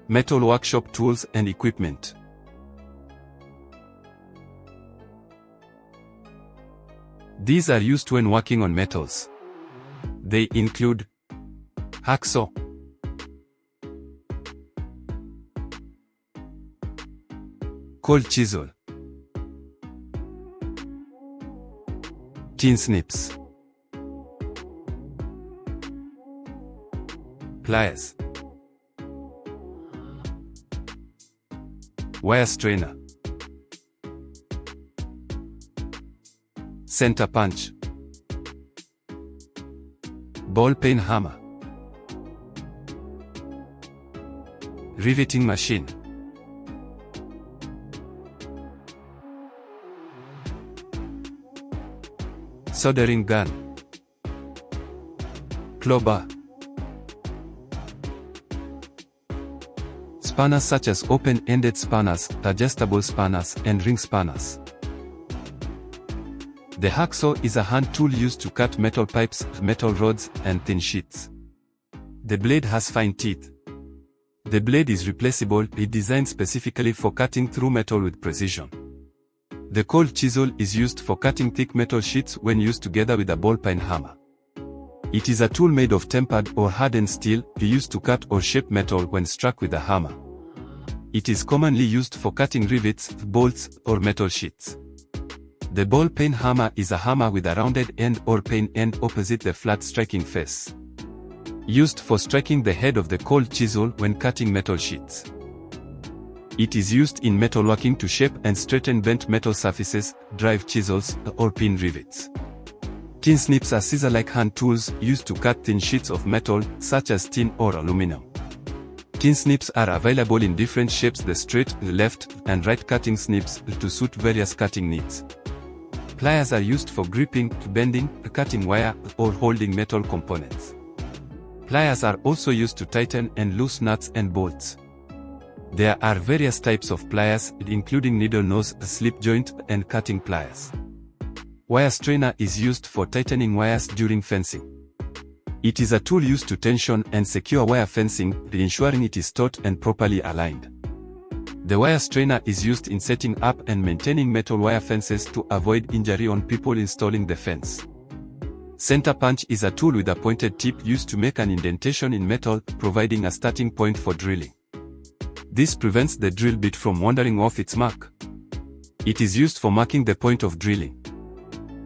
Metal workshop tools and equipment. These are used when working on metals. They include Haxo, cold chisel, Tinsnips, Pliers, wire strainer, center punch, ball peen hammer, riveting machine, soldering gun, crowbar, spanners such as open-ended spanners, adjustable spanners, and ring spanners. The hacksaw is a hand tool used to cut metal pipes, metal rods, and thin sheets. The blade has fine teeth. The blade is replaceable, it's designed specifically for cutting through metal with precision. The cold chisel is used for cutting thick metal sheets when used together with a ball peen hammer. It is a tool made of tempered or hardened steel, used to cut or shape metal when struck with a hammer. It is commonly used for cutting rivets, bolts, or metal sheets. The ball peen hammer is a hammer with a rounded end or peen end opposite the flat striking face. Used for striking the head of the cold chisel when cutting metal sheets. It is used in metalworking to shape and straighten bent metal surfaces, drive chisels, or pin rivets. Tinsnips are scissor-like hand tools used to cut thin sheets of metal, such as tin or aluminum. Tinsnips are available in different shapes, the straight, left, and right cutting snips to suit various cutting needs. Pliers are used for gripping, bending, cutting wire, or holding metal components. Pliers are also used to tighten and loose nuts and bolts. There are various types of pliers, including needle nose, slip joint, and cutting pliers. Wire strainer is used for tightening wires during fencing. It is a tool used to tension and secure wire fencing, ensuring it is taut and properly aligned. The wire strainer is used in setting up and maintaining metal wire fences to avoid injury on people installing the fence. Center punch is a tool with a pointed tip used to make an indentation in metal, providing a starting point for drilling. This prevents the drill bit from wandering off its mark. It is used for marking the point of drilling.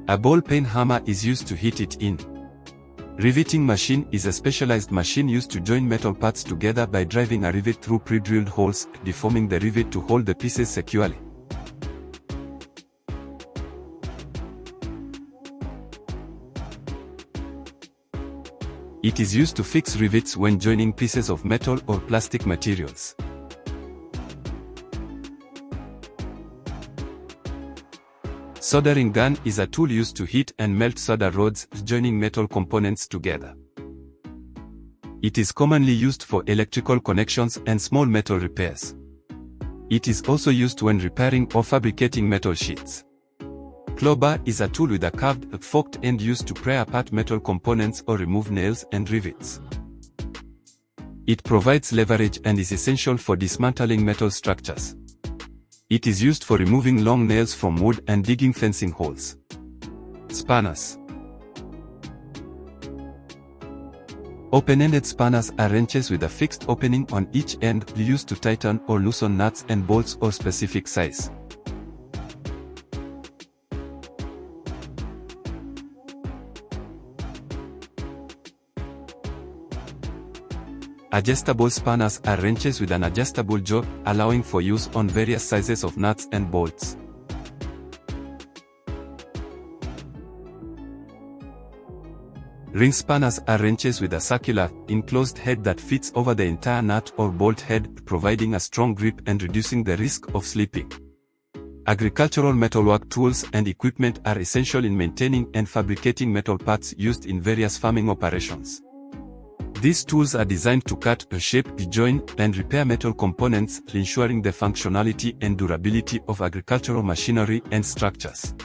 A ball peen hammer is used to hit it in. Riveting machine is a specialized machine used to join metal parts together by driving a rivet through pre-drilled holes, deforming the rivet to hold the pieces securely. It is used to fix rivets when joining pieces of metal or plastic materials. Soldering gun is a tool used to heat and melt solder rods, joining metal components together. It is commonly used for electrical connections and small metal repairs. It is also used when repairing or fabricating metal sheets. Crowbar is a tool with a curved, forked end used to pry apart metal components or remove nails and rivets. It provides leverage and is essential for dismantling metal structures. It is used for removing long nails from wood and digging fencing holes. Spanners. Open-ended spanners are wrenches with a fixed opening on each end, used to tighten or loosen nuts and bolts of specific size. Adjustable spanners are wrenches with an adjustable jaw, allowing for use on various sizes of nuts and bolts. Ring spanners are wrenches with a circular, enclosed head that fits over the entire nut or bolt head, providing a strong grip and reducing the risk of slipping. Agricultural metalwork tools and equipment are essential in maintaining and fabricating metal parts used in various farming operations. These tools are designed to cut, shape, join, and repair metal components, ensuring the functionality and durability of agricultural machinery and structures.